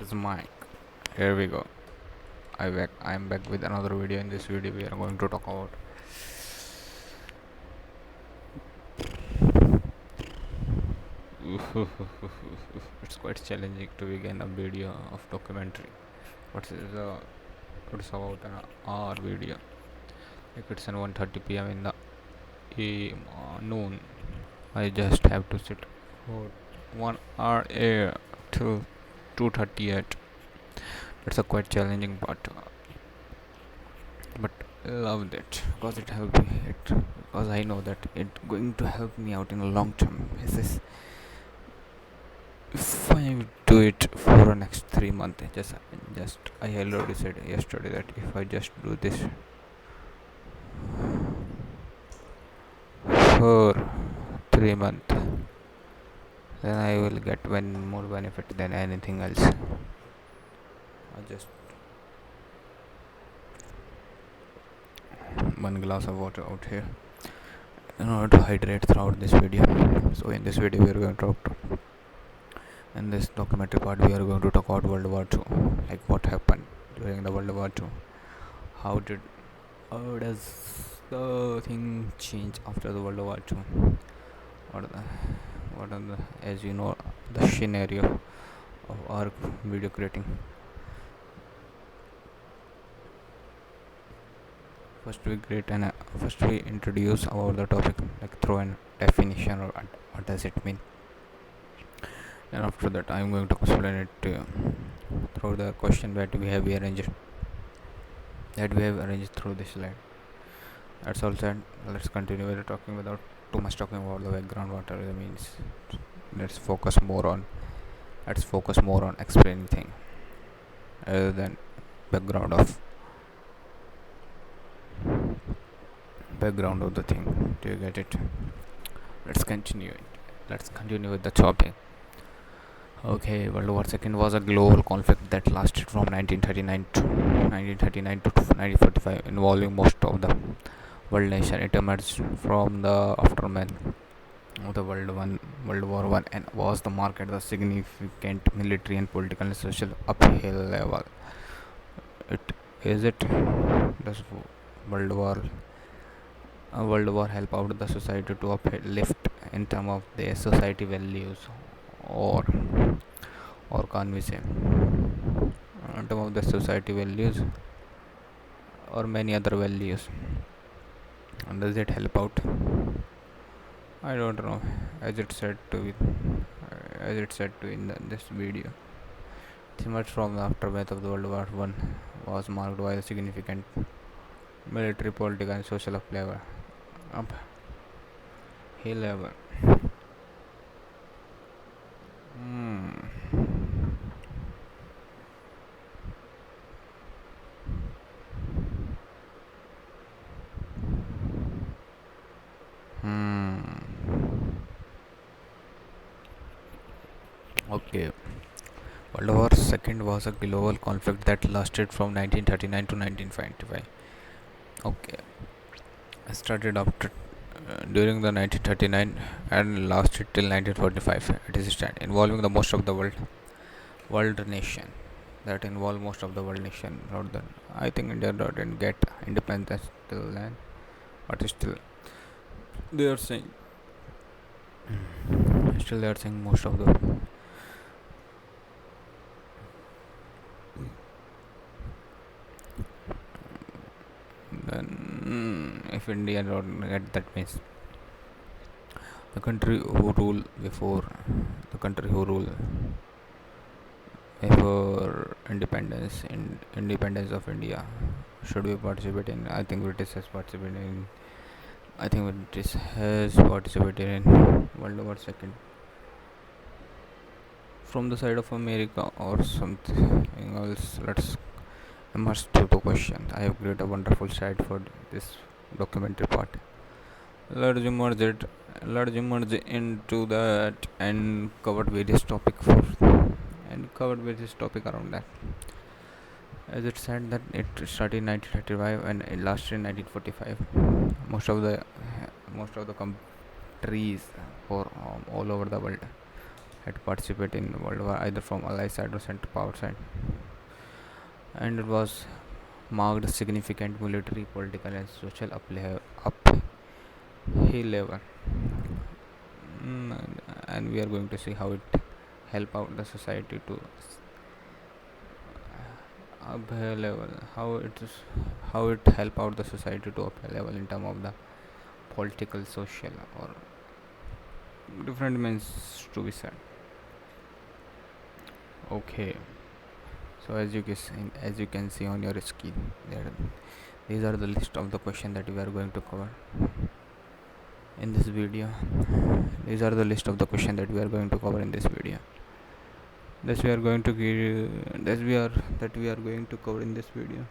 is Mike. Here we go. I'm back with another video. In this video, we are going to talk about it's quite challenging to begin a video of documentary. What is it's about an hour video. Like it's at 1:30 p.m. in the noon. I just have to sit for 1 hour till 2:38. It's a quite challenging part, but loved it because it helped me. Because I know that it going to help me out in the long term. If I do it for the next 3 months, just I already said yesterday that if I just do this for 3 months, then I will get one more benefit than anything else. I just one glass of water out here in order to hydrate throughout this video. So in this video we are going to talk in this documentary part we are going to talk about World War II, like what happened during the World War II, how does the thing change after the World War II, what are the as you know the scenario of our video creating. First we introduce about the topic like through an definition or what does it mean, and after that I'm going to explain it to you through the question that we have arranged through this slide. That's all said. Let's continue with talking without too much talking about the background what it means. let's focus more on let's focus more on explaining thing rather than background of the thing. Do you get it? Let's continue with the topic. Okay, World War II was a global conflict that lasted from 1939 to 1945, involving most of the world nation. It emerged from the aftermath of the World War One, and was the marked the significant military and political and social upheaval. It does World War World War help out the society to uplift in terms of their society values, or can we say in terms of the society values or many other values? And does it help out? I don't know. As it said to in this video, emerged from the aftermath of the World War One, was marked by a significant military, political, and social upheaval. Upheaval. Okay. World War II was a global conflict that lasted from 1939 to 1945. Okay. It started after during the 1939 and lasted till 1945. It is stand involving the most of the world nation. That involved most of the world nation. Not that I think India didn't get independence till then, but still they are saying most of the then if India don't get that means the country who rule before independence of India should be participating. I think British has participated in World War II from the side of America or something else. Let's immerse to the question. I have created a wonderful site for this documentary part. Let's immerse into that and covered various topic around that. As it said that it started in 1935 and it lasted in 1945. Most of the countries for all over the world had participated in World War either from Allied side or Central Power side, and it was marked a significant military, political, and social uphill level. And we are going to see how it help out the society to uphill level, how it help out the society to uphill level in term of the political, social, or different means to be said. Okay, so as you can see on your screen, these are the list of the questions that we are going to cover in this video. These are the list of the questions that we are going to cover in this video. This we are going to give. That we are going to cover in this video.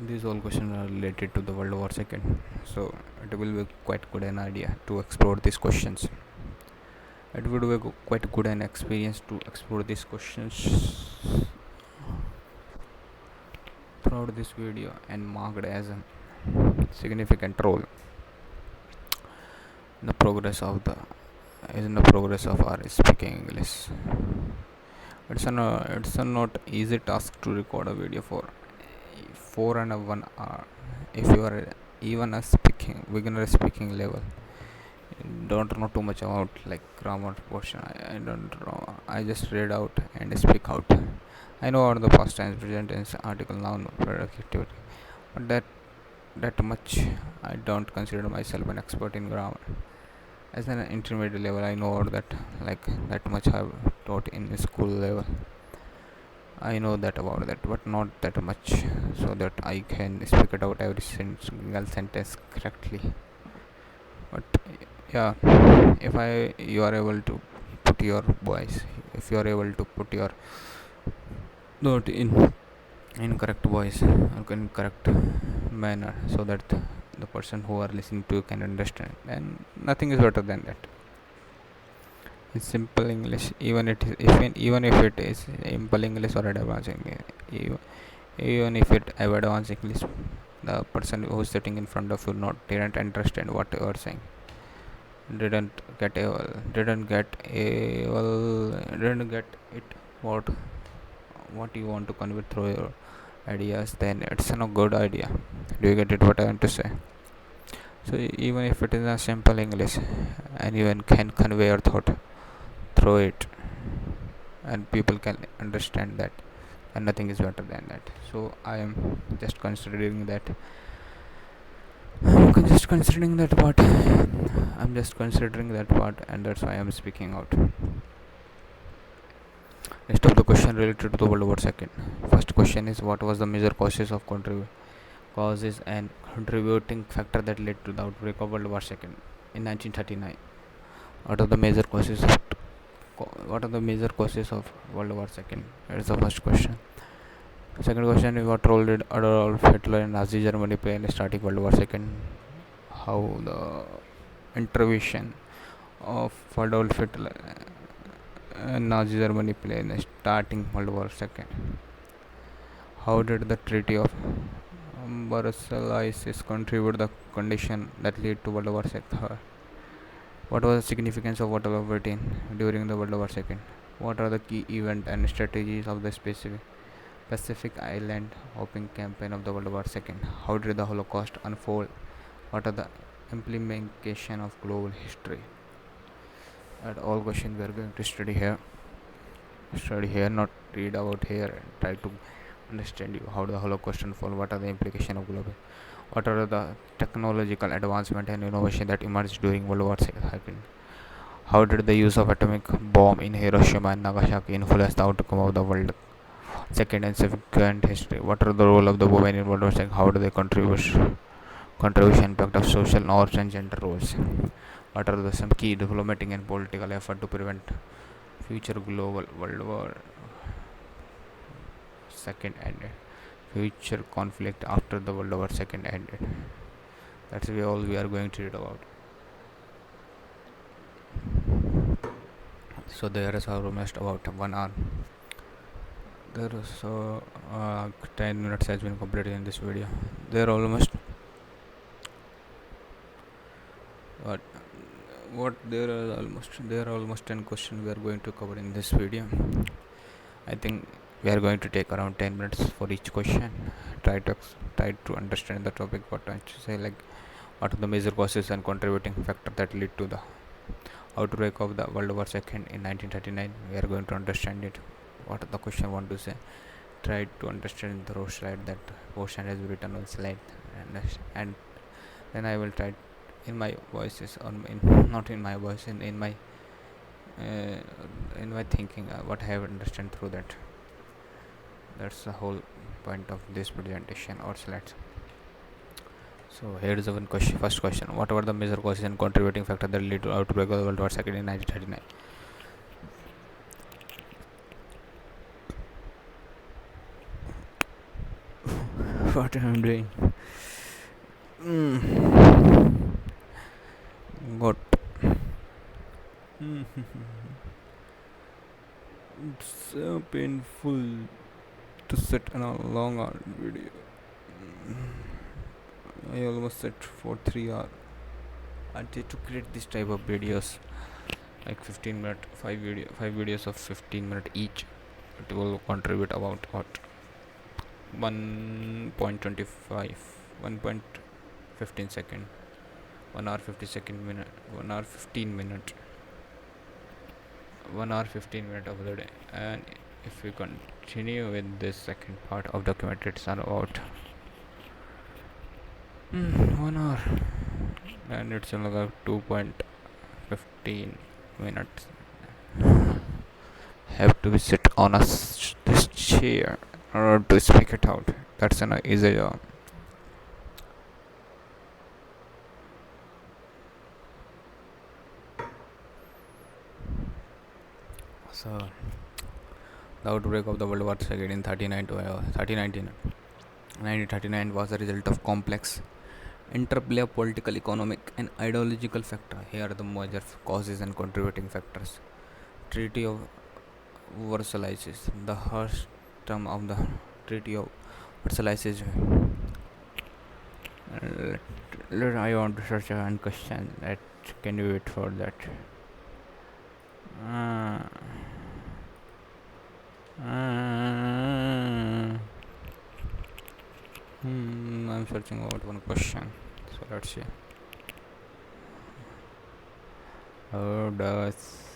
These all questions are related to the World War II, so it will be quite good an idea to explore these questions. It would be quite good an experience to explore these questions throughout this video and marked as a significant role in the progress of our speaking English. It's a not easy task to record a video for 1 hour if you are even a beginner speaking level. Don't know too much about like grammar portion. I don't know. I just read out and speak out. I know about the past tense, present tense, article, noun, productivity, but that much I don't consider myself an expert in grammar. As an intermediate level, I know about that, like that much I've taught in school level. I know that about that, but not that much, so that I can speak it out every single sentence correctly. But yeah, if you are able to put your voice, if you are able to put your note in correct voice or in correct manner, so that the person who are listening to you can understand, and nothing is better than that. In simple English, even if it is simple English or advanced English, even if it advanced English, the person who is sitting in front of you didn't understand what you are saying, didn't get didn't get didn't get it, what you want to convey through your ideas, then it's not a good idea. Do you get it what I want to say? So even if it is a simple English and you can convey your thought through it and people can understand that, and nothing is better than that. So I am just considering that part. I'm just considering that part, and that's why I'm speaking out. Rest of the question related to the World War II. First question is, what was the major causes and contributing factor that led to the outbreak of World War II in 1939? What are the major causes of World War II? That is the first question. Second question is, what role did Adolf Hitler and Nazi Germany play in starting World War II? How the intervention of Adolf Hitler and Nazi Germany play in starting World War II? How did the Treaty of Versailles contribute the condition that led to World War II? What was the significance of World War Britain during the World War II? What are the key events and strategies of the Pacific Island hopping campaign of the World War II? How did the Holocaust unfold? What are the implications of global history? At all questions we are going to study here, not read about here, and try to understand you how the Holocaust unfold. What are the implications of global? What are the technological advancement and innovation that emerged during World War II? How did the use of atomic bomb in Hiroshima and Nagasaki influence the outcome of the World Second and subsequent history? What are the role of the women in World War II? How do they contribution impact of social norms and gender roles? What are some key diplomatic and political effort to prevent future global World War II ended? Future conflict after the World War II ended. That's all we are going to read about. So there is almost about 1 hour. There is 10 minutes has been completed in this video. There almost What there are almost 10 questions we are going to cover in this video. I think we are going to take around 10 minutes for each question. Try to understand the topic. What I to say, like what are the major causes and contributing factor that lead to the outbreak of the World War II in 1939. We are going to understand it. What the question want to say? Try to understand the road slide that portion has written on slide, and then I will try in my voices on in not in my voice uh, in my thinking what I have understand through that. That's the whole point of this presentation or slides. So here is the one question. First question: what were the major causes and contributing factors that led to outbreak of the World War II in 1939? What am I doing? Got. It's so painful to sit in a long hour video. I almost sat for 3 hours. I did to create this type of videos, like 15 minute, five videos of 15 minutes each. It will contribute about what 1.25, 1.15 second, 1 hour 50 second minute, 1 hour 15 minute, 1 hour 15 minute of the day. And if we continue with this second part of document, it's about 1 hour, and it's only like 2.15 minutes. Have to sit on this chair in order to speak it out. That's an easy job. So the outbreak of the World War II in 1939 was a result of complex interplay of political, economic, and ideological factors. Here are the major causes and contributing factors. Treaty of Versailles. The first term of the Treaty of Versailles. I want to search one question. Can you wait for that? Uh, I'm searching about one question. So let's see. How does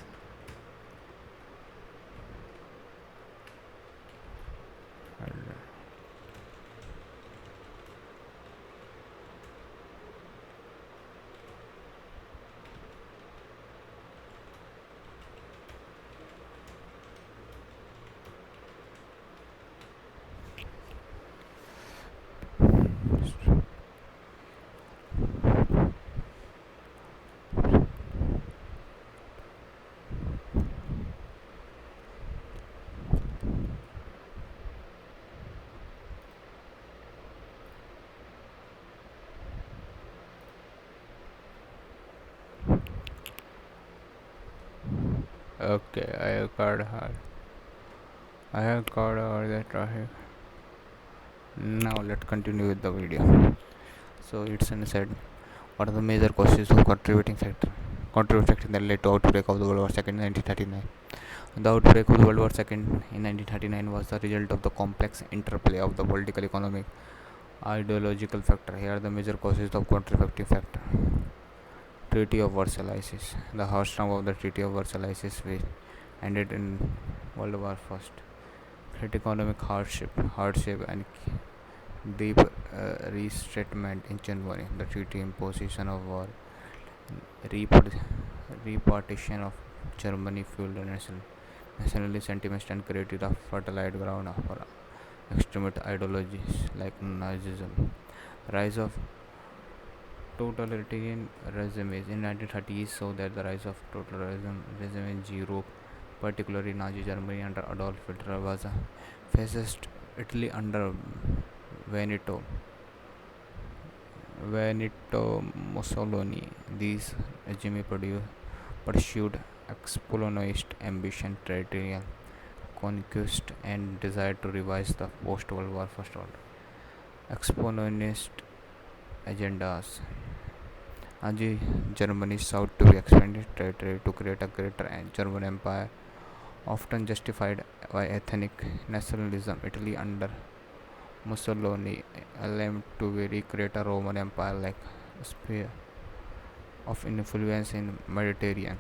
okay, I have card over the traffic. Now let's continue with the video. So it's said, what are the major causes of contributing factor that led to outbreak of the World War II in 1939? The outbreak of the World War II in 1939 was the result of the complex interplay of the political, economic, ideological factor. Here are the major causes of contributing factor. Treaty of Versailles. The first term of the Treaty of Versailles, which ended in World War I. Great economic hardship and deep restatement in January. The treaty imposition of war, repartition of Germany fueled nationalist sentiments and created a fertile ground for extremist ideologies like Nazism. Rise of totalitarian regimes in 1930s saw that the rise of totalitarian regimes in Europe, particularly Nazi Germany under Adolf Hitler, was a fascist Italy under Benito Mussolini. These regimes pursued expansionist ambition, territorial conquest, and desire to revise the post-World War First order. Expansionist agendas Nazi Germany sought to expand its territory to create a greater German empire, often justified by ethnic nationalism. Italy under Mussolini aimed to recreate a Roman empire like sphere of influence in Mediterranean.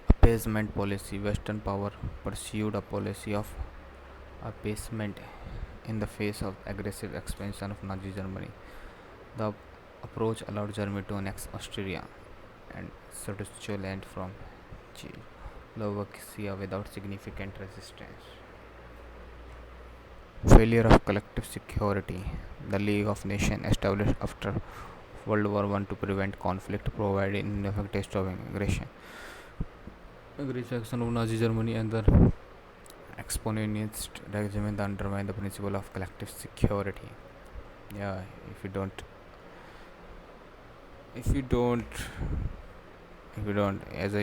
Appeasement policy. Western power pursued a policy of appeasement in the face of aggressive expansion of Nazi Germany. The approach allowed Germany to annex Austria and Switzerland from Czechoslovakia without significant resistance. Failure of collective security. The League of Nations, established after World War I to prevent conflict, provided ineffective stopping aggression of Nazi Germany and the exponentialist regime that undermine the principle of collective security. Yeah, if you don't, if you don't, if you don't, as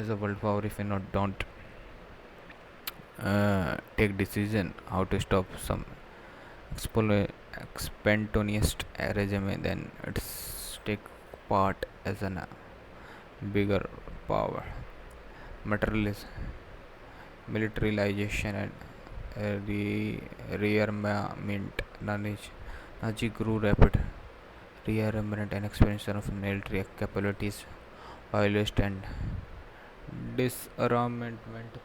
a world power, if you not don't take decision how to stop some expansionist regime, then it's take part as a bigger power. Materialism, militarization, and rearmament. Nazi grew rapid rearmament and expansion of military capabilities, violence and disarmament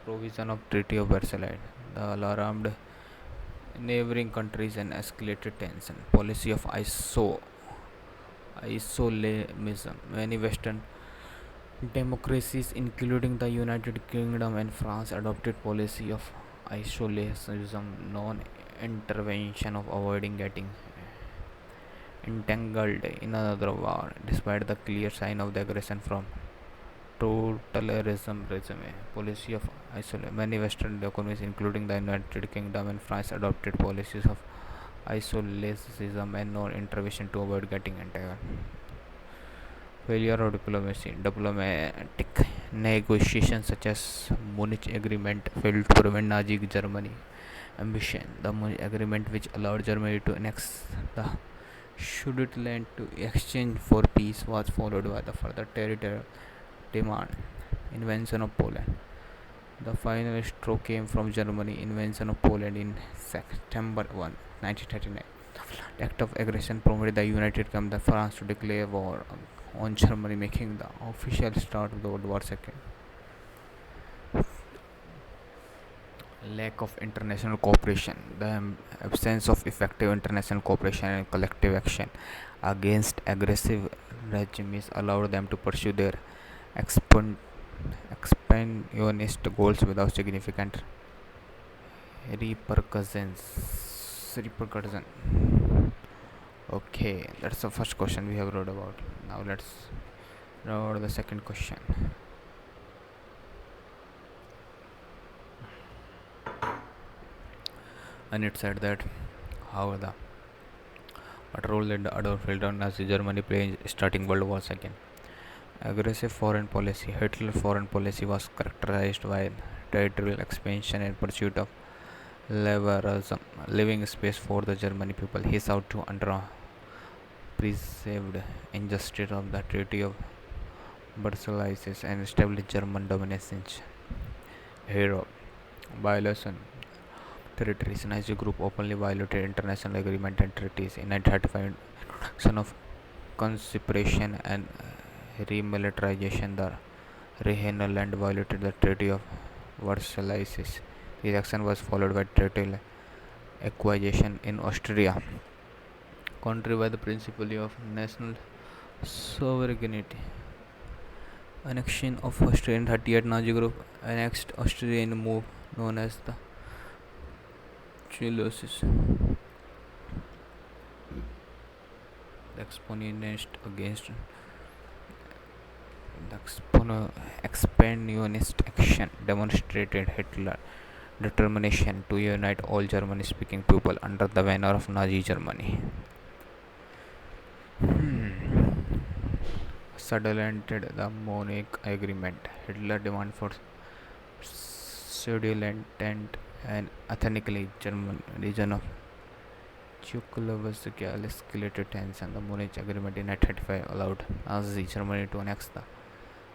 provision of Treaty of Versailles. The alarmed neighboring countries and escalated tension. Policy of isolationism. Many Western democracies, including the United Kingdom and France, adopted policy of isolationism, non-intervention of avoiding getting entangled in another war, despite the clear sign of the aggression from totalitarianism regime. Policy of isolation. Many Western economies, including the United Kingdom and France, adopted policies of isolationism and non-intervention to avoid getting entangled. Failure of diplomacy. Diplomatic negotiations such as Munich Agreement failed to prevent Nazi Germany ambition. The Munich Agreement, which allowed Germany to annex the Sudetenland to exchange for peace, was followed by the further territorial demand. Invention of Poland. The final straw came from Germany invasion of Poland in September 1, 1939. The act of aggression prompted the United Kingdom, France to declare war on Germany, making the official start of the World War II. Lack of international cooperation. The absence of effective international cooperation and collective action against aggressive regimes allowed them to pursue their expansionist goals without significant repercussion. Okay, that's the first question we have read about. Now let's read the second question. And it said that how the what role did Adolf Hitler and Nazi Germany play in starting World War II? Aggressive foreign policy. Hitler's foreign policy was characterized by territorial expansion and pursuit of liberalism, leaving space for the German people. He sought to preserve injustice of the Treaty of Versailles and establish German dominance in Europe. Violation territories. Nazi group openly violated international agreements and treaties. In 1935, introduction of conscription and remilitarization, the Rhineland violated the Treaty of Versailles. This action was followed by territorial acquisition in Austria, contrary by the principle of national sovereignty. Annexion of Austria in 1938, Nazi group annexed Austria in a move known as the Chilosis. The expansionist action demonstrated Hitler's determination to unite all German-speaking people under the banner of Nazi Germany. Suddenly, the Munich Agreement. Hitler demanded for Sudetenland An ethnically German region of Czechoslovakia escalated tension. The Munich Agreement in 1935 allowed Nazi Germany to annex the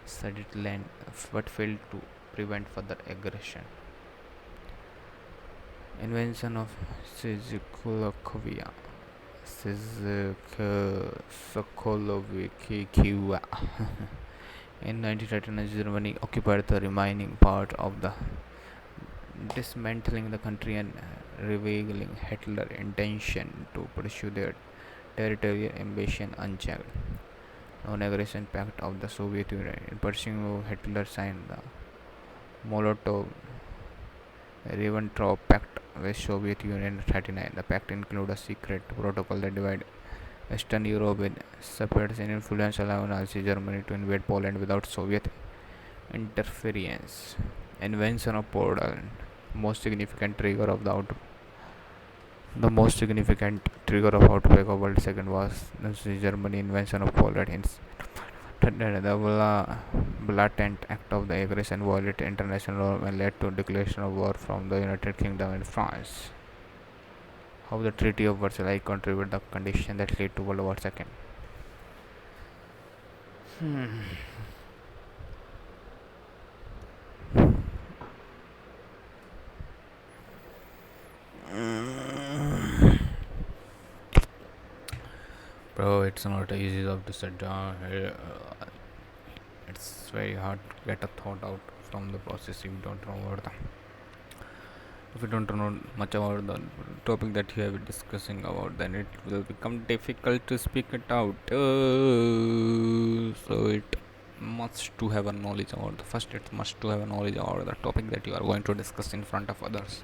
ceded land but failed to prevent further aggression. Invention of Czechoslovakia. Czechoslovakia. In 1939, Germany occupied the remaining part of the dismantling the country and revealing Hitler's intention to pursue their territorial ambition unchecked. Non-aggression pact of the Soviet Union. In pursuing Hitler signed the Molotov-Ribbentrop Pact with Soviet Union in 1939. The pact included a secret protocol that divided Eastern Europe with separate influence, allowing Nazi Germany to invade Poland without Soviet interference. Invention of Poland. Most significant trigger of the most significant trigger of outbreak of World Second was Nazi Germany invention of Poland. In the blatant act of the aggression violated international law and led to declaration of war from the United Kingdom and France. How the Treaty of Versailles contributed the condition that led to World War II. Bro, it's not easy job to sit down here. It's very hard to get a thought out from the process if you don't know about the if you don't know much about the topic that you have been discussing about, then it will become difficult to speak it out. So it must to have a knowledge about the first. It must to have a knowledge about the topic that you are going to discuss in front of others,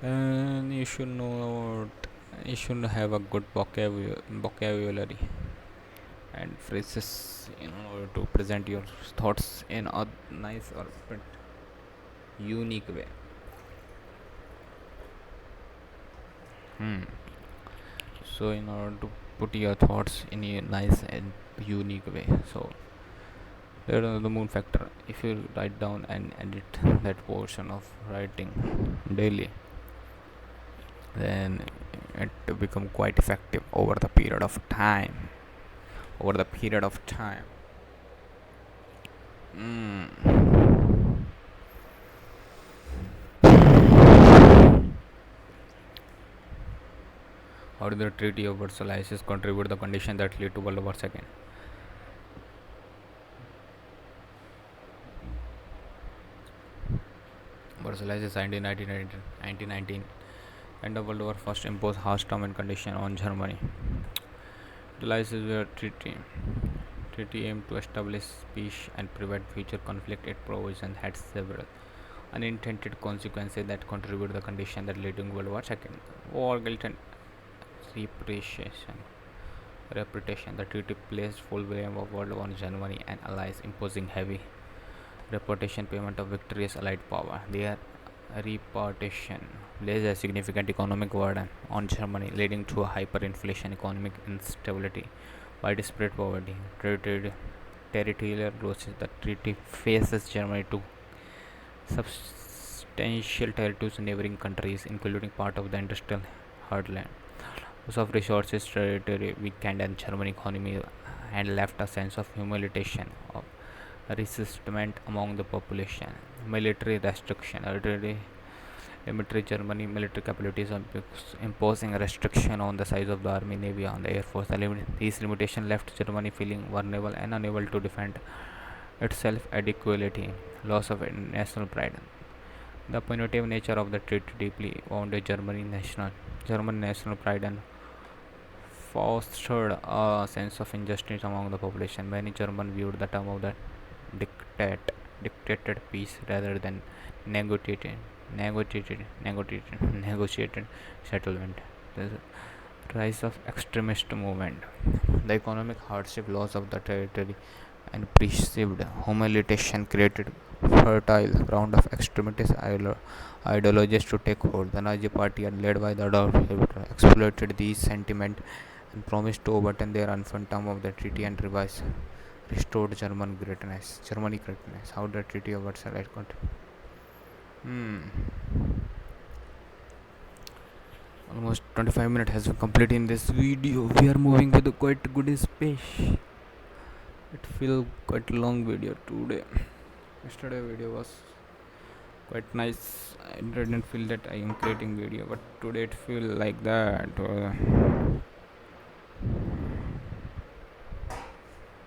and you should know about. You should have a good vocabulary and phrases in order to present your thoughts in a nice or unique way. So in order to put your thoughts in a nice and unique way, so there is the moon factor. If you write down and edit that portion of writing daily, then it become quite effective over the period of time. Over the period of time. How did the Treaty of Versailles contribute the condition that led to World War II? Versailles is signed in 1919. End of World War first imposed harsh term and condition on Germany. Utilizes the treaty aimed to establish peace and prevent future conflict. Its provision had several unintended consequences that contributed to the condition that led to World War II. War guilt and reparation. The treaty placed full blame of world on Germany and allies, imposing heavy reputation payment of victorious allied power. Their repartition lays a significant economic burden on Germany, leading to a hyperinflation, economic instability, widespread poverty, territorial losses. The treaty faces Germany to substantial territories in neighboring countries, including part of the industrial heartland. Loss of resources, territory weakened, and German economy and left a sense of humiliation, of resentment among the population. Military restriction. Military Germany military capabilities imposing a restriction on the size of the army, navy, and the air force. These limitations left Germany feeling vulnerable and unable to defend itself adequately. Loss of national pride. The punitive nature of the treaty deeply wounded German national pride and fostered a sense of injustice among the population. Many Germans viewed the term of the dictated peace rather than negotiated negotiated settlement. The rise of extremist movement, the economic hardship, loss of the territory, and perceived humiliation created fertile ground of extremist ideologies to take hold. The Nazi Party, led by the Adolf Hitler, exploited these sentiments and promised to overturn their unfun term of the treaty and revise restored Germany greatness. How the Treaty of Versailles contributed? Almost 25 minutes has been completed in this video. We are moving with a quite good space. It feel quite long video today. Yesterday video was quite nice. I didn't feel that I am creating video, but today it feel like that.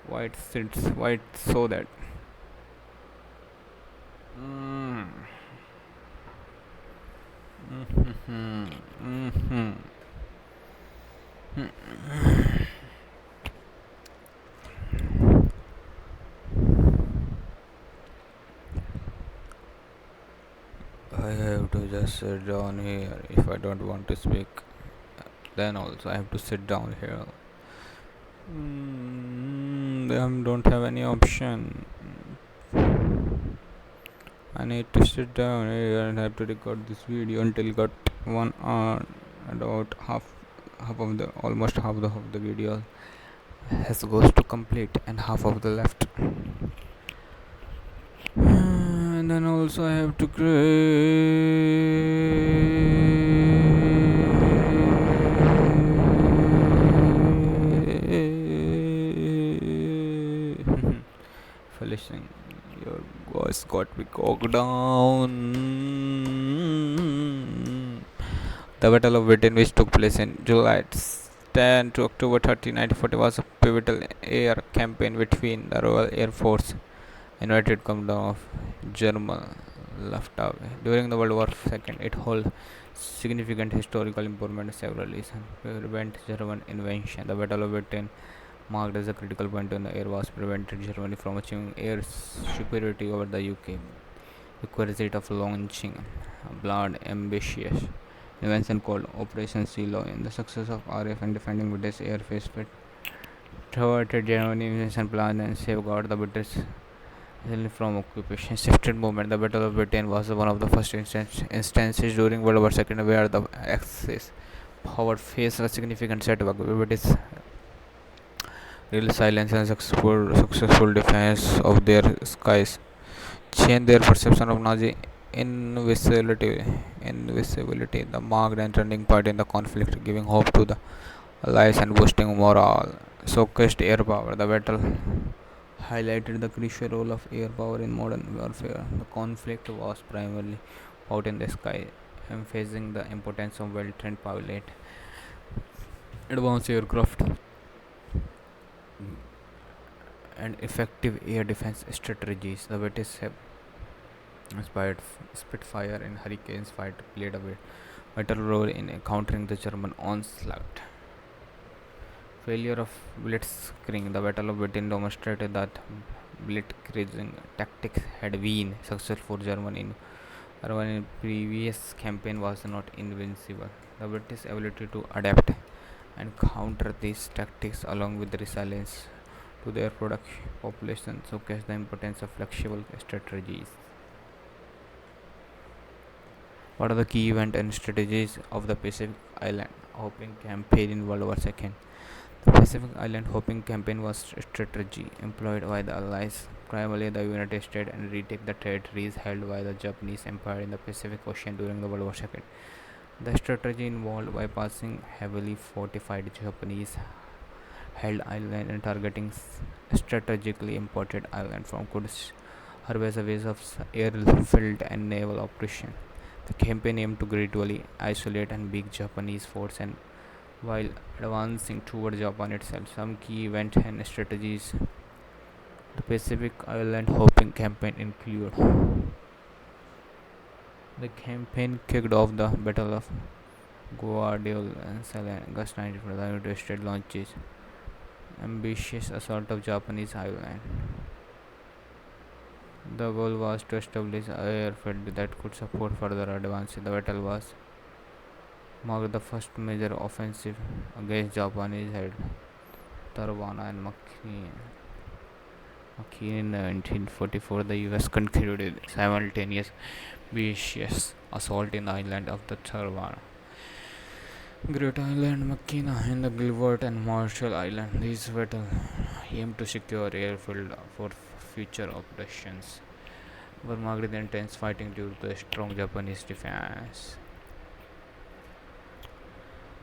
Why it sits? Why it so that? Mm. Mm-hmm. Mm-hmm. I have to just sit down here if I don't want to speak. Then also I have to sit down here. I don't have any option. I need to sit down here and have to record this video until got 1 hour and about half of the almost half the video has goes to complete and half of the left. And then also I have to finishing. Your voice got me cocked down. The Battle of Britain, which took place in July 10 to October 30, 1940, was a pivotal air campaign between the Royal Air Force and United Kingdom of German Luftwaffe. During the World War II, it held significant historical importance in several reasons. Prevent German invasion. The Battle of Britain marked as a critical point in the air was prevented Germany from achieving air superiority over the UK. Requisite of launching a blood ambitious invention called Operation Silo. In the success of RAF in defending British airface thwarted Germany invasion plan and safeguard the British from occupation. Shifted movement. The Battle of Britain was one of the first instances during World War II where the Axis power faced a significant setback. British real silence and successful defense of their skies changed their perception of Nazi invisibility, the marked and turning point in the conflict, giving hope to the allies and boosting morale. Showcased air power. The battle highlighted the crucial role of air power in modern warfare. The conflict was primarily fought in the sky, emphasizing the importance of well-trained pilot, advanced aircraft, and effective air defense strategies. The British have inspired Spitfire and Hurricanes fight played a vital role in countering the German onslaught. Failure of blitzkrieg. The Battle of Britain demonstrated that blitzkrieging tactics had been successful for Germany in previous campaign was not invincible. The British ability to adapt and counter these tactics along with resilience to their population showcase the importance of flexible strategies. What are the key events and strategies of the Pacific Island hopping campaign in World War II? The Pacific Island hopping campaign was a strategy employed by the Allies, primarily the United States, and retake the territories held by the Japanese Empire in the Pacific Ocean during the World War II. The strategy involved bypassing heavily fortified Japanese held island and targeting strategically important islands from could serve as a ways of airfield and naval operation. The campaign aimed to gradually isolate and weaken Japanese force and while advancing toward Japan itself. Some key events and strategies the Pacific Island hopping campaign include. The campaign kicked off the Battle of Guadalcanal in August 1944. The United States launches ambitious assault of Japanese island. The goal was to establish an airfield that could support further advance. The battle was marked the first major offensive against Japanese held Tarwana and Makine. In 1944, the US concluded simultaneous vicious assault in the island of the Tarwana, Great Island, Makina, and the Gilbert and Marshall Island. These battles aimed to secure airfield for future operations, were marked with intense fighting due to the strong Japanese defense.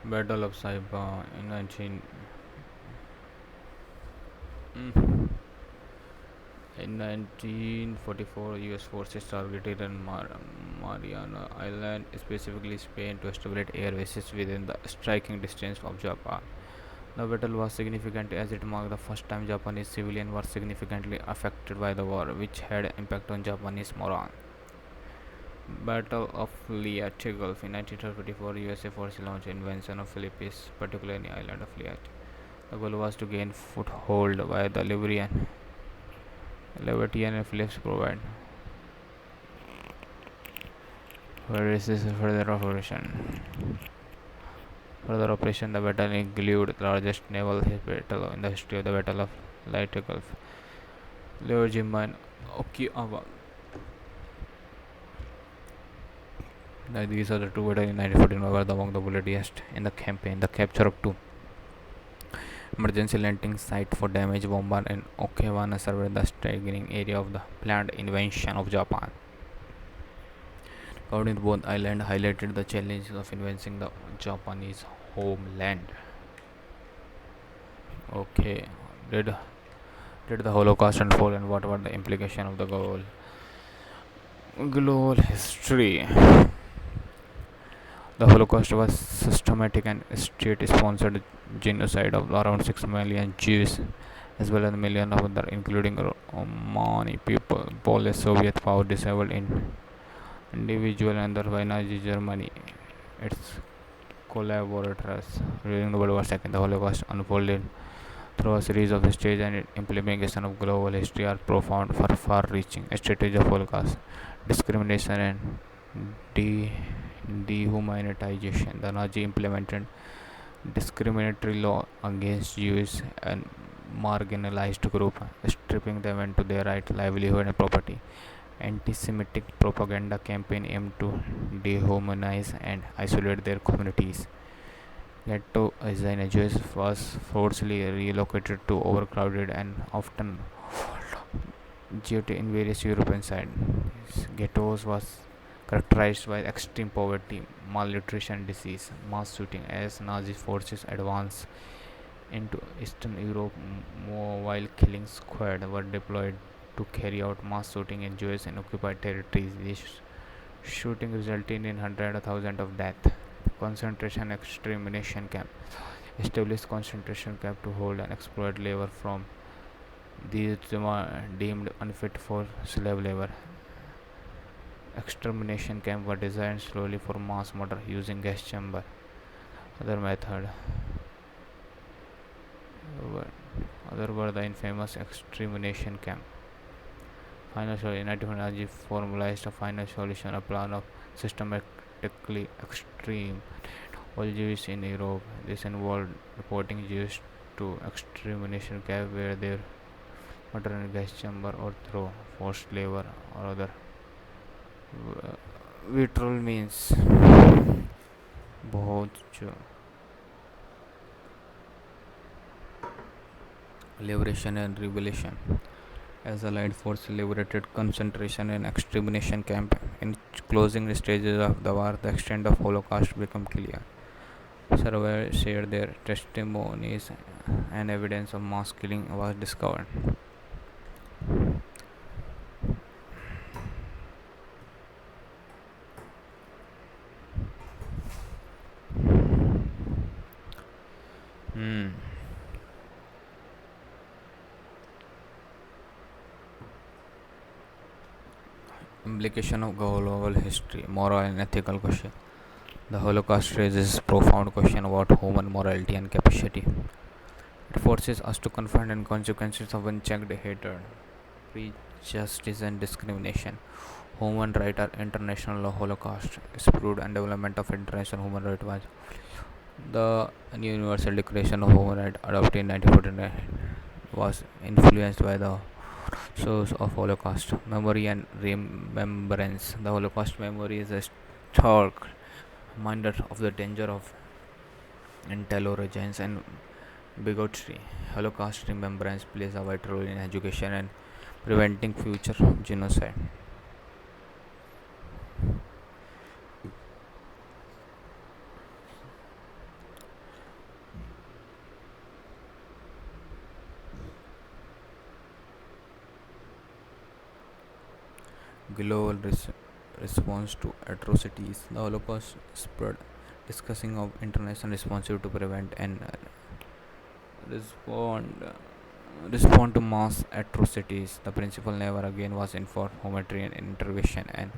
Battle of Saipa in 19 in 1944, U.S. forces targeted Mariana Island, specifically Spain, to establish air bases within the striking distance of Japan. The battle was significant as it marked the first time Japanese civilians were significantly affected by the war, which had impact on Japanese morale. Battle of Leyte Gulf in 1934, USA forces launched invasion of Philippines, particularly island of Leyte. The goal was to gain foothold by the Libertarian and Phillips provide for further operation. Further operation, the battle included the largest naval battle in the history of the Battle of Leyte Gulf. Iwo Jima and Okinawa. These are the two battles in 1914 were among the bloodiest in the campaign. The capture of two emergency landing site for damaged bomber in Okinawa served the staggering area of the planned invasion of Japan. Covering both islands highlighted the challenges of invading the Japanese homeland. Okay, did did the Holocaust unfold and what were the implications of the global history? The Holocaust was systematic and state-sponsored genocide of around 6 million Jews, as well as millions of others, including Romani people. Polish Soviet power disabled in individual under by Nazi Germany. Its collaborators during the World War II, the Holocaust unfolded through a series of stages and implementation of global history are profound for far-reaching strategies of Holocaust, discrimination and de- dehumanization. The Nazi implemented discriminatory law against Jews and marginalized groups, stripping them into their right, livelihood, and property. Anti-Semitic propaganda campaign aimed to dehumanize and isolate their communities. Ghetto Azina Jews was forcibly relocated to overcrowded and often jailed in various European sites. Ghettos was characterized by extreme poverty, malnutrition, disease, mass shooting as Nazi forces advanced into Eastern Europe. Mobile killing squads were deployed to carry out mass shooting in Jewish and occupied territories. This shooting resulted in hundreds of thousands of deaths. Concentration extermination camp established concentration camp to hold and exploit labor from these deemed unfit for slave labor. Extermination camp were designed slowly for mass murder using gas chamber. Other method were, other were the infamous extermination camp. Final solution. Nazi formalized a final solution, a plan of systematically extreme all Jews in Europe. This involved deporting Jews to extermination camp where they were murdered in gas chamber or through forced labor or other vitriol means. बहुत liberation and revelation. As Allied forces liberated concentration and extermination camp in closing stages of the war, the extent of Holocaust became clear. Survivors shared their testimonies and evidence of mass killing was discovered. Hmm. Implication of global history, moral and ethical question. The Holocaust raises profound question about human morality and capacity. It forces us to confront the consequences of unchecked hatred, prejudice, and discrimination. Human rights are international law. Holocaust is proved and development of international human rights was the Universal Declaration of Human Rights adopted in 1949 was influenced by the source of Holocaust memory and remembrance. The Holocaust memory is a stark reminder of the danger of intolerance and bigotry. Holocaust remembrance plays a vital role in education and preventing future genocide. global response to atrocities. The Holocaust spread, discussing of international responsibility to prevent and respond respond to mass atrocities. The principle never again was enforced humanitarian intervention and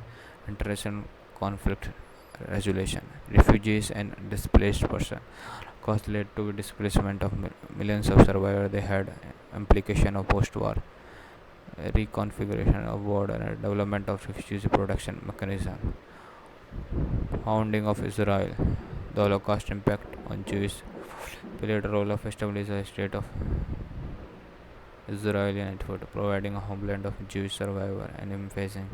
international conflict resolution. Refugees and displaced persons cause led to displacement of millions of survivors. They had implication of post-war reconfiguration of border and development of refugee protection mechanism. Founding of Israel. The Holocaust impact on Jews played a role of establishing a state of Israeli effort, providing a homeland of Jewish survivor and emphasizing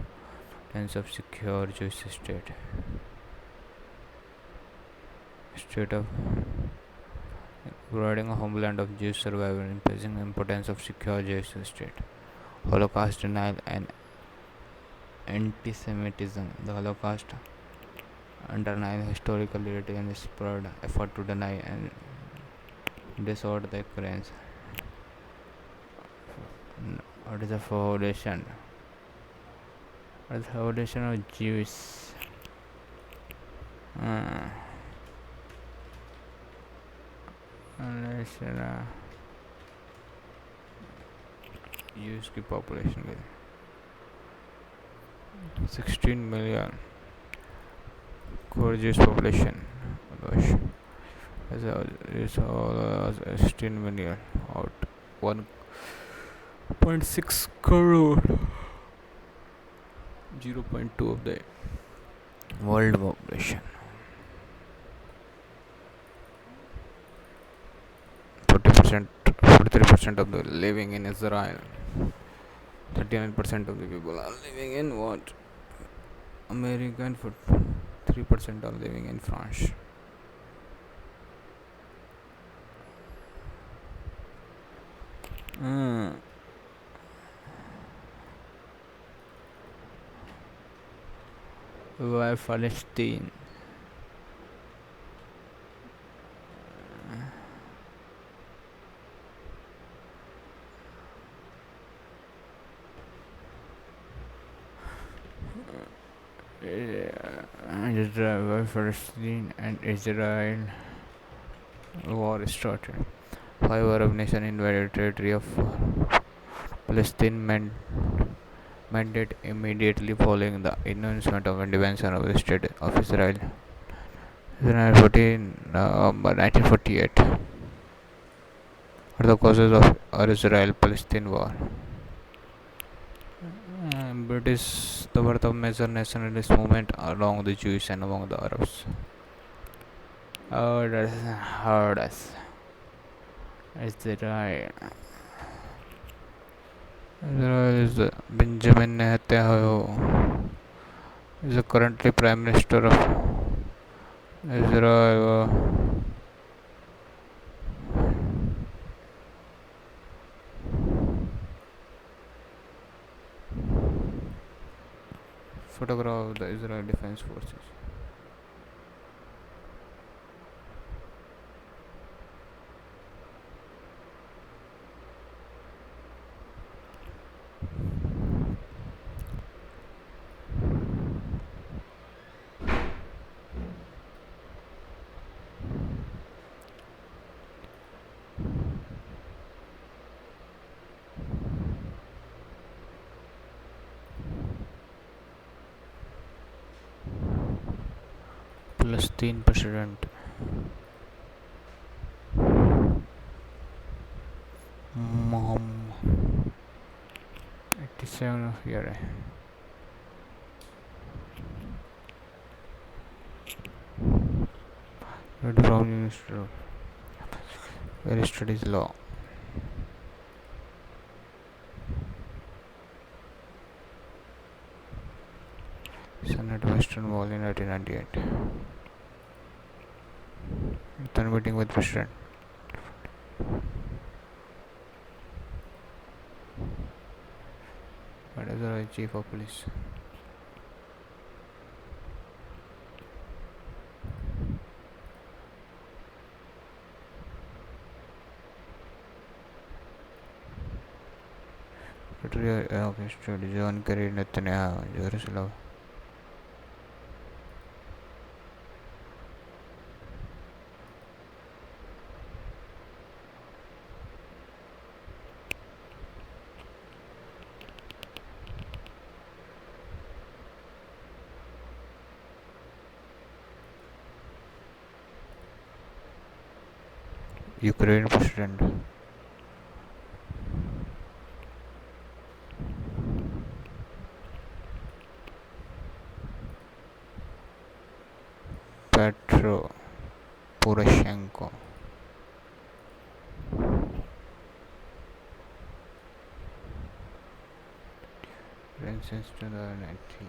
sense of secure Jewish state of providing a homeland of Jewish survivor and emphasizing the importance of secure Jewish state. Holocaust denial and anti-Semitism. The Holocaust underlined historical reality and spread effort to deny and distort the occurrence. What is the foundation? What is the foundation of Jewish? Use की population के 16 million core Jewish population. It's all 16 million out 1.6 crore, 0.2 of the world population. 40%, 43% of the living in Israel. 39% of the people are living in what? America, and 3% are living in France. Why Palestine? Israel, Palestine, and Israel war started. 5 Arab nations invaded territory of Palestine mandate immediately following the announcement of independence of the state of Israel. Israel 14 November 1948. What are the causes of Israel-Palestine war? British, the birth of major nationalist movement along the Jews and among the Arabs. How does Israel? Israel is Benjamin Netanyahu is the currently Prime Minister of Israel. Photograph of the Israel Defense Forces. Palestine President Mohammed 87 of year. From Minister where he studies law. Senate Western Wall in 1998. Then meeting with President. What is the Chief of Police? Okay, study John Kerry Netanyahu, Jerusalem. Ukraine President Petro Poroshenko. Since 2019.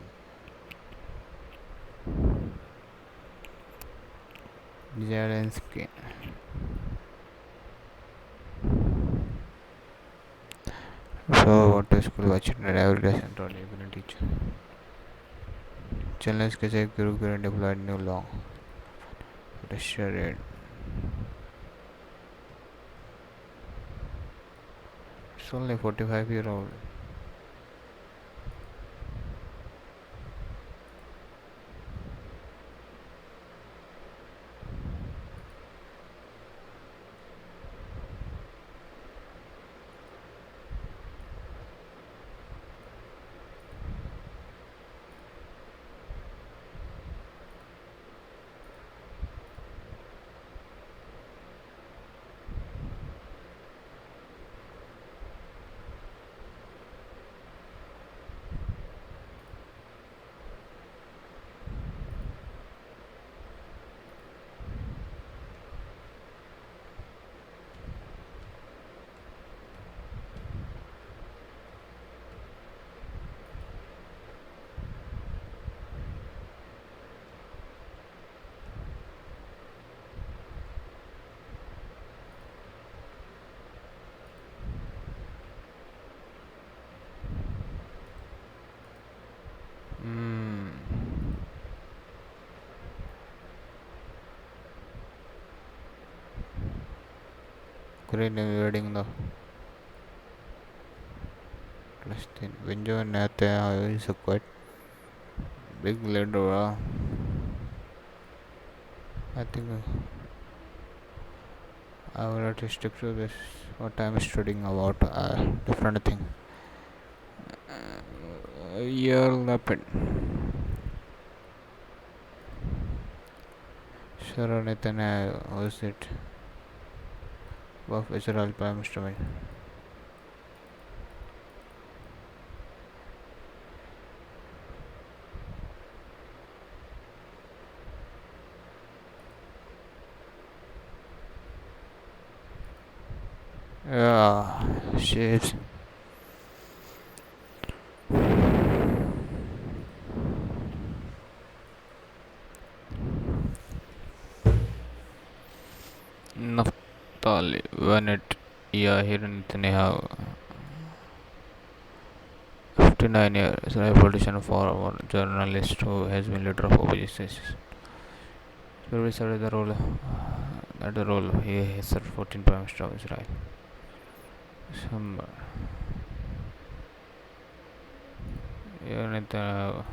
Zelensky. So, what is school watching every day and told you can teach. Zelensky said Guru deployed new law. Russia raid. It's only 45-year-old. Hmm. Ukraine invading the Palestine. Benjamin Netanyahu is a quite big leader. I think I will have to stick to this. What I'm studying about different thing. Year Lapid. Sarah Netanyahu was it of Israel Prime Minister. Yeah, shit. Naftali Bennett Yahir Netanyahu 59 years Israeli politician former journalist who has been leader of opposition. Previously served the role he has served 14 prime minister of Israel. Some Netanyahu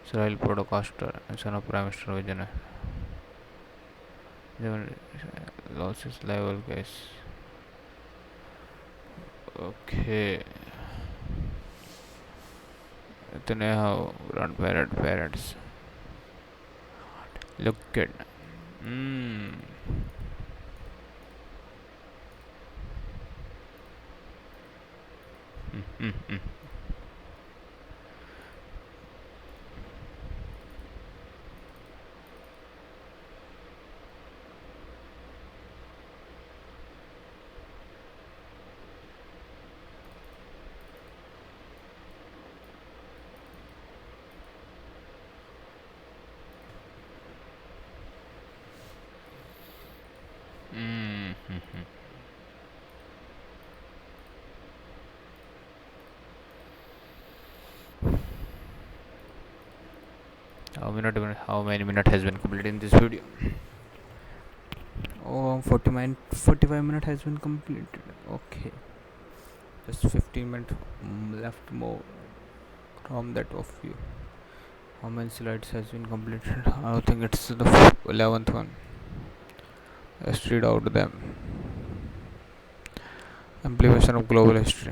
Israel broadcaster and son of Prime Minister Vijay lost his level case. Okay. Netanyahu grandparents look at. Mm. Mm. Mm. How many minutes has been completed in this video? Oh, 45 minutes has been completed. Okay. Just 15 minutes left more from that of you. How many slides has been completed? I think it's the 11th one. Let's read out them. Amplification of global history.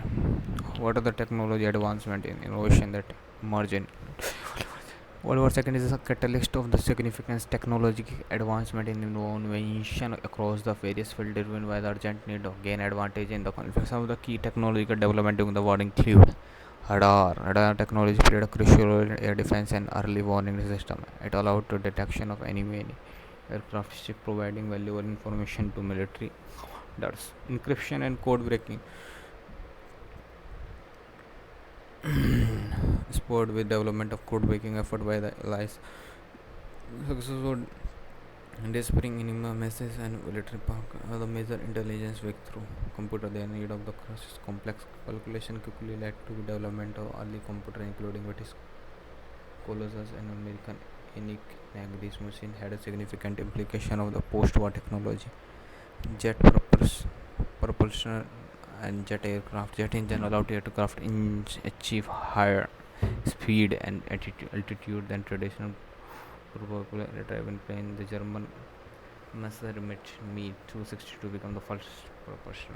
What are the technology advancement in innovation that emerge in World War II is a catalyst of the significant technological advancement in innovation across the various fields driven by the urgent need to gain advantage in the conflict. Some of the key technological development during the war include radar. Radar technology played a crucial role in air defense and early warning system. It allowed the detection of enemy aircraft ship, providing valuable information to military. That's encryption and code breaking. Sport with development of code breaking effort by the allies. Successful Despering enigma messages and military park are the major intelligence breakthrough. Computer the need of the crisis complex calculation quickly led to development of early computer including British Colossus and American ENIAC. This machine had a significant implication of the post-war technology. Jet propulsion and jet aircraft. Jet engine allowed aircraft achieve higher speed and altitude than traditional propulsion-driven plane. The German Messerschmitt Me 262 became the first propulsion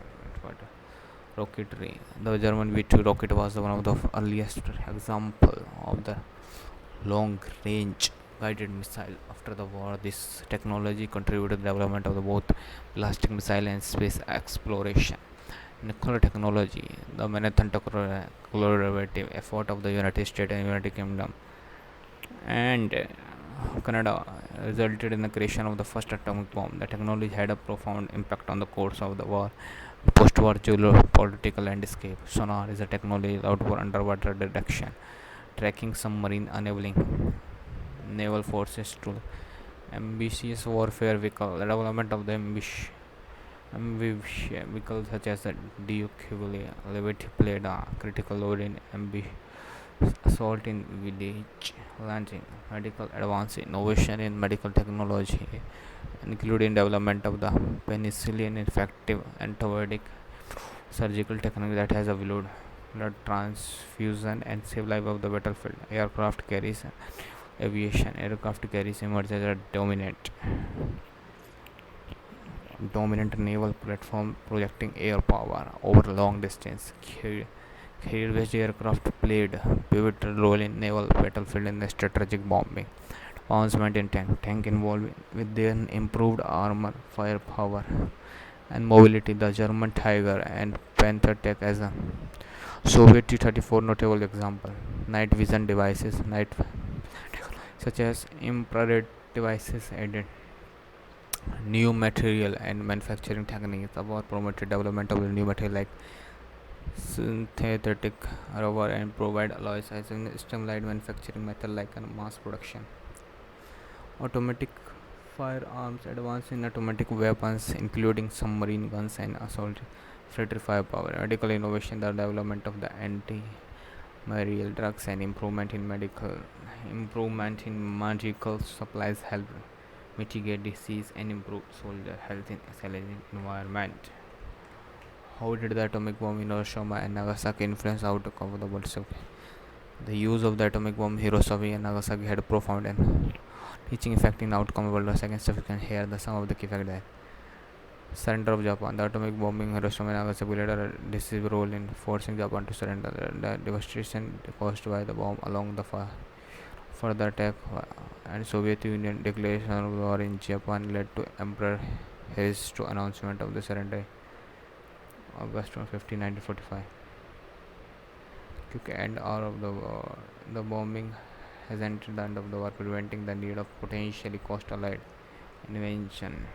rocketry. The German V-2 rocket was one of the earliest example of the long-range guided missile. After the war, this technology contributed to the development of the both ballistic missile and space exploration. Nuclear technology, the Manhattan collaborative effort of the United States and United Kingdom and Canada resulted in the creation of the first atomic bomb. The technology had a profound impact on the course of the war. Post-war geopolitical landscape. Sonar is a technology allowed for underwater detection, tracking submarine, enabling naval forces to ambitious warfare vehicle. The development of the ambitious vehicles such as the Duke Levity played a critical role in assault in village launching. Medical advance innovation in medical technology, including development of the penicillin, effective antibiotic, surgical technique that has a blood transfusion and save life of the battlefield. Aircraft carries aviation. Aircraft carries emerged as a dominant naval platform projecting air power over long distance. Carrier-based aircraft played a pivotal role in naval battlefield and strategic bombing. Advancement in tank involved with their improved armor, firepower, and mobility. The German Tiger and Panther tank as a Soviet T-34 notable example. Night vision devices, such as infrared devices, added new material and manufacturing techniques. About promoted development of new material like synthetic rubber and provide alloys as in stimulate manufacturing method like mass production. Automatic firearms advance in automatic weapons including submarine guns and assault infantry firepower. Medical innovation, the development of the anti-malarial drugs and improvement in medical supplies help mitigate disease and improve soldier health in a challenging environment. How did the atomic bomb in Hiroshima and Nagasaki influence outcome of the world? The use of the atomic bomb in Hiroshima and Nagasaki had a profound and teaching effect in outcome of World War II. Significant here the sum of the key factors. There. Surrender of Japan. The atomic bombing in Hiroshima and Nagasaki played a decisive role in forcing Japan to surrender. The devastation caused by the bomb along the further attack and Soviet Union declaration of war in Japan led to Emperor Hirohito's announcement of the surrender August 15, 1945. Quick end of the war. The bombing has entered the end of the war, preventing the need of potentially cost-allied invasion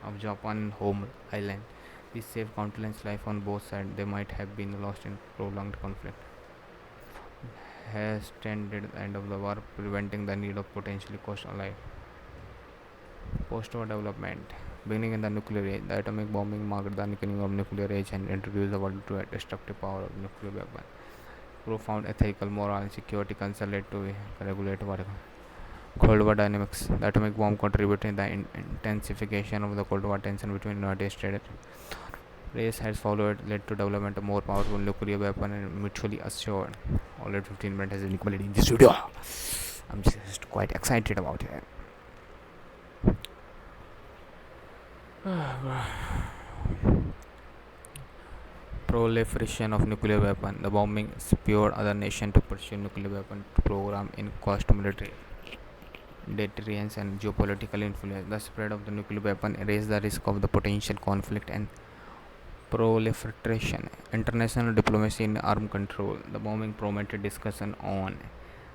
of Japan and home island. This saved countless lives on both sides. They might have been lost in prolonged conflict. Has tended the end of the war, preventing the need of potentially cost-allied. Post-war development. Beginning in the nuclear age, the atomic bombing marked the beginning of nuclear age and introduced the world to a destructive power of nuclear weapon. Profound ethical, moral, and security concerns led to regulate Cold War dynamics. The atomic bomb contributed to the intensification of the Cold War tension between the United States race has followed led to development of more powerful nuclear weapon and mutually assured. Already 15 minutes has been equality in the studio. I'm just quite excited about it. Proliferation of nuclear weapon. The bombing spurred other nations to pursue nuclear weapon program in cost military deterrence and geopolitical influence. The spread of the nuclear weapon raised the risk of the potential conflict and proliferation. International diplomacy in arms control. The bombing promoted discussion on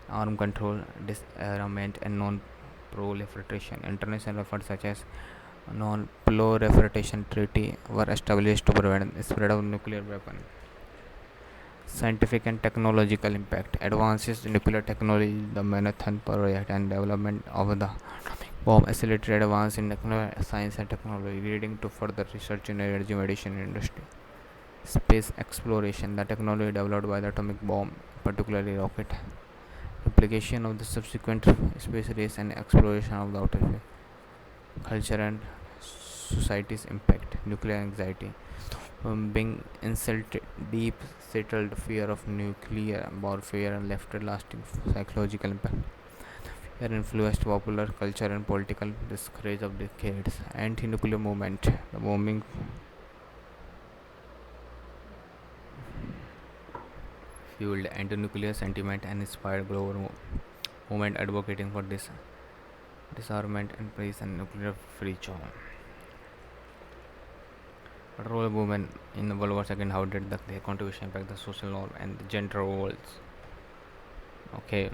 arms control, disarmament, and non-proliferation. International efforts such as non-proliferation treaty were established to prevent the spread of nuclear weapons. Scientific and technological impact. Advances in nuclear technology, the Manhattan Project, and development of the bomb accelerated advance in nuclear science and technology, leading to further research in energy medicine industry. Space exploration. The technology developed by the atomic bomb, particularly rocket application of the subsequent space race and exploration of the outer space. Culture and society's impact. Nuclear anxiety. Being insulted, deep settled fear of nuclear warfare and left a lasting psychological impact. Fear influenced popular culture and political discourage of decades. Anti-nuclear movement. The bombing fueled anti-nuclear sentiment and inspired global movement advocating for disarmament and peace and nuclear free zone. What role of women in the World War II? How did their contribution impact the social norm and the gender roles? Okay.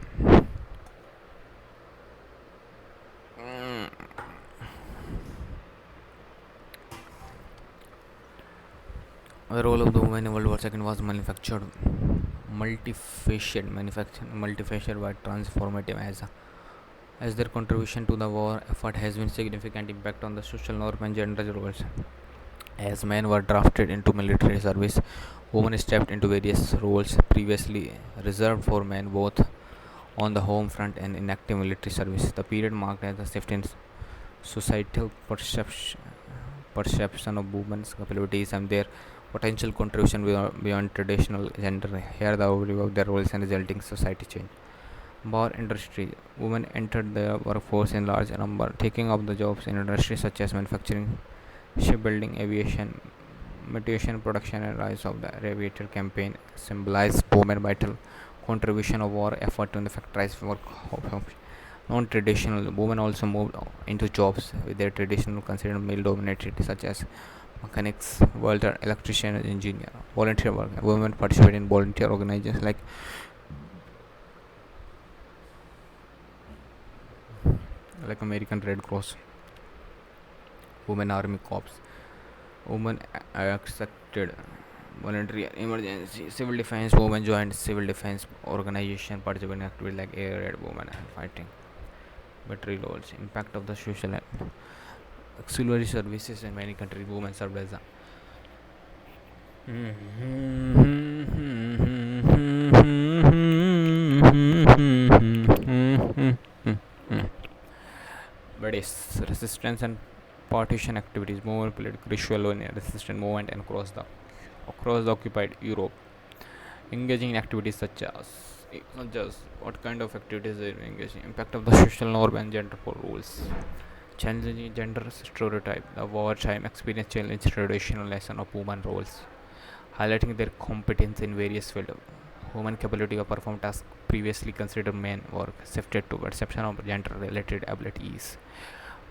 The role of the woman in World War II was multifaceted by transformative as their contribution to the war effort has been significant impact on the social norm and gender roles. As men were drafted into military service, women stepped into various roles previously reserved for men, both on the home front and in active military service. The period marked as a shift in societal perception of women's capabilities and their potential contribution beyond traditional gender. Here, the overview of their roles and resulting society change. War industry. Women entered the workforce in large number, taking up the jobs in industries such as manufacturing, shipbuilding, aviation, mutation production, and rise of the aviator campaign symbolized women's vital contribution of war effort to factorize work of non-traditional. Women also moved into jobs with their traditional considered male-dominated, such as mechanics, welder, electrician, and engineer. Volunteer work. Women participate in volunteer organizations like American Red Cross, Women Army Corps. Women accepted voluntary emergency civil defense. Women joined civil defense organization, participating in activities like air raid, women and fighting battery roles. Impact of the social and auxiliary services in many countries. Women served as a but yes, resistance and partition activities. Women played crucial role in resistance movement and across the occupied Europe, engaging in activities such as not just what kind of activities they are engaging. Impact of the social norm and gender roles. Challenging gender stereotype. The wartime experience challenged traditional lesson of women roles, highlighting their competence in various fields. Women capability of perform tasks previously considered men work shifted to perception of gender-related abilities.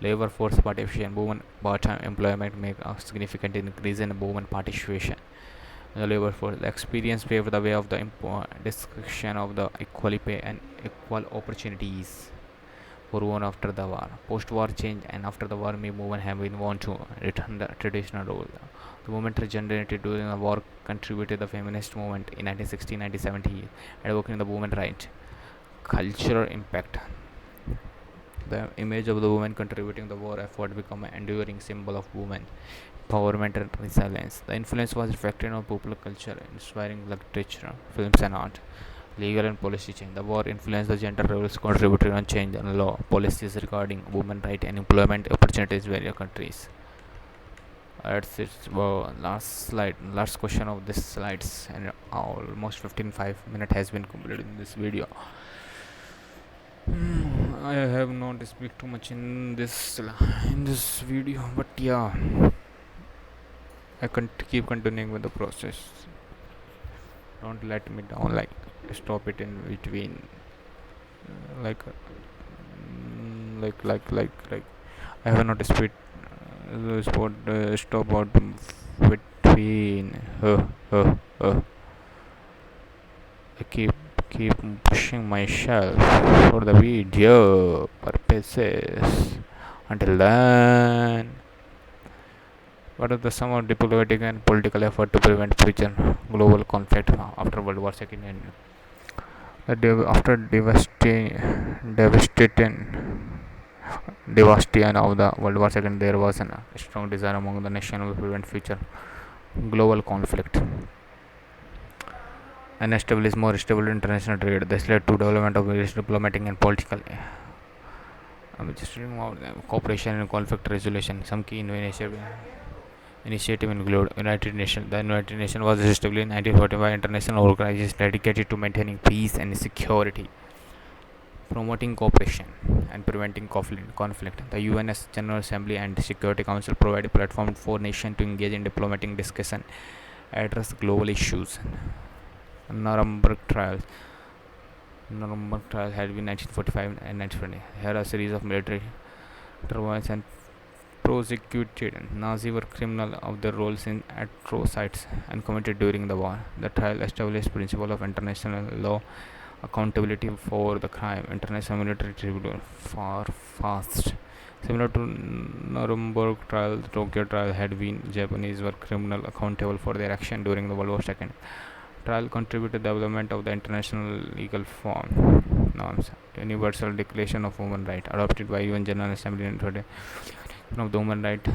Labor force participation. Women part-time employment make a significant increase in women participation in the labor force. The experience paved the way of the discussion of the equal pay and equal opportunities for women after the war. Post-war change and after the war, many women have been want to return the traditional role. The movement regenerated during the war contributed the feminist movement in 1960-1970, advocating the women's right. Cultural impact. The image of the woman contributing the war effort became an enduring symbol of women empowerment and resilience. The influence was reflected on popular culture, inspiring literature, films, and art. Legal and policy change. The war influenced the gender roles, contributed on change in law, policies regarding women rights and employment opportunities in various countries. That's it. Well, last question of this slides, and almost 15 5 minute has been completed in this video. I have not speak too much in this video, but yeah, I can keep continuing with the process. Don't let me down. Like stop it in between. Like like I have not speak spot stop out between. I keep pushing myself for the video purposes. Until then, what are the sum of diplomatic and political effort to prevent future global conflict after World War II and after devastation of the World War II, there was a strong desire among the nations to prevent future global conflict and establish more stable international trade. This led to development of various diplomatic and political just reading about cooperation and conflict resolution. Some key initiative include United Nations. The United Nations was established in 1945, international organization dedicated to maintaining peace and security, promoting cooperation and preventing conflict. The UN's General Assembly and Security Council provide a platform for nations to engage in diplomatic discussion, address global issues. Nuremberg trials. Nuremberg trials had been 1945 and 1920. Here are a series of military trials and prosecuted. Nazis were criminal of their roles in atrocities and committed during the war. The trial established principle of international law, accountability for the crime, international military tribunal for fast. Similar to Nuremberg trial, the Tokyo trial had been Japanese were criminal accountable for their action during the World War II. Trial contributed to the development of the international legal form norms. Universal Declaration of Human Rights, adopted by UN General Assembly in 20 of the human right,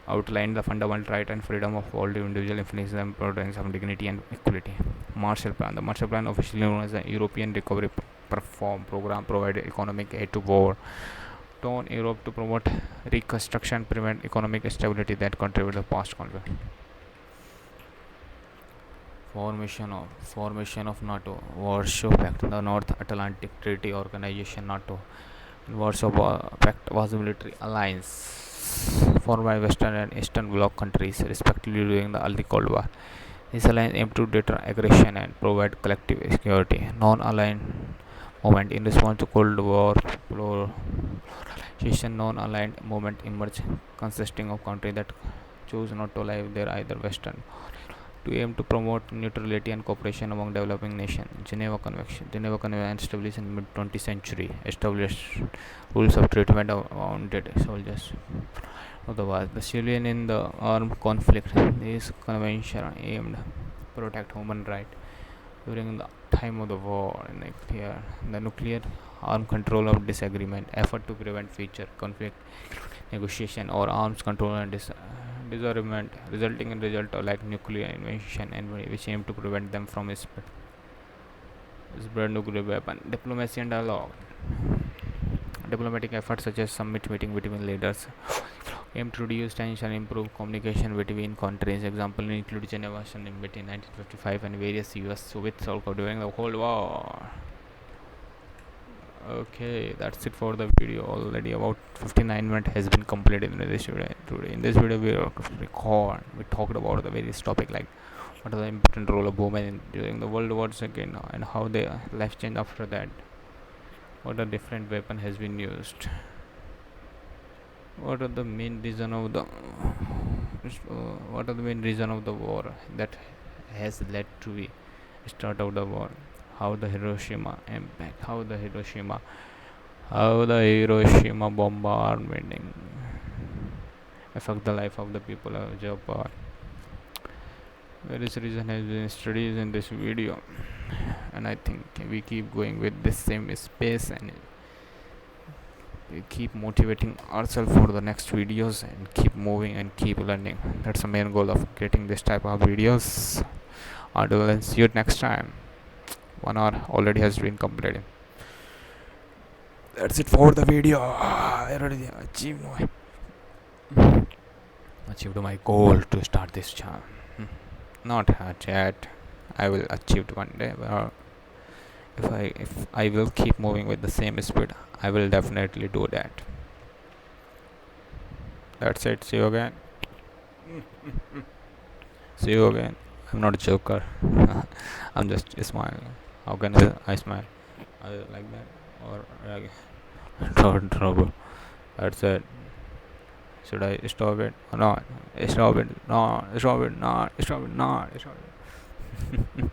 outlined the fundamental right and freedom of all individual influences and protections of dignity and equality. Marshall Plan. The Marshall Plan, officially known as the European Recovery Program, provided economic aid to war torn Europe to promote reconstruction, prevent economic instability that contributed to past conflict. Formation of NATO. Warsaw Pact. The North Atlantic Treaty Organization, NATO. Warsaw Pact was a military alliance formed by Western and Eastern Bloc countries, respectively, during the early Cold War. This alliance aimed to deter aggression and provide collective security. Non-aligned movement. In response to Cold War polarization, non-aligned movement emerged, consisting of countries that chose not to ally with either Western to aim to promote neutrality and cooperation among developing nations. Geneva Convention established in mid-20th century established rules of treatment of wounded soldiers of the war. The civilian in the armed conflict. This convention aimed to protect human rights during the time of the war. The nuclear arm control of disagreement, effort to prevent future conflict, negotiation or arms control and disarmament, resulting in result of like nuclear invention and which aim to prevent them from spread nuclear weapon. Diplomacy and dialogue. Diplomatic efforts such as summit meeting between leaders aim to reduce tension and improve communication between countries. Example include Geneva Summit between 1955 and various US Soviet South during the Cold War. Okay, that's it for the video. Already about 59 minutes has been completed in this video. Today in this video we talked about the various topic like what are the important role of women during the World War II and how their life changed after that, what a different weapon has been used, what are the main reason of the war that has led to the start of the war, how the Hiroshima impact, how the Hiroshima bombardment affect the life of the people of Japan. Various reason has been studied in this video, and I think we keep going with this same space and we keep motivating ourselves for the next videos and keep moving and keep learning. That's the main goal of getting this type of videos. Until then, see you next time. 1 hour already has been completed. That's it for the video. I already achieved achieved my goal to start this channel. Not yet. I will achieve it one day. But if I will keep moving with the same speed, I will definitely do that. That's it. See you again. See you again. I'm not a joker. I'm just smiling. How can I smile? Like that or like trouble. That's it. Should I stop it or not? Stop it. No. Stop it. Not. Stop it. Not. Stop it.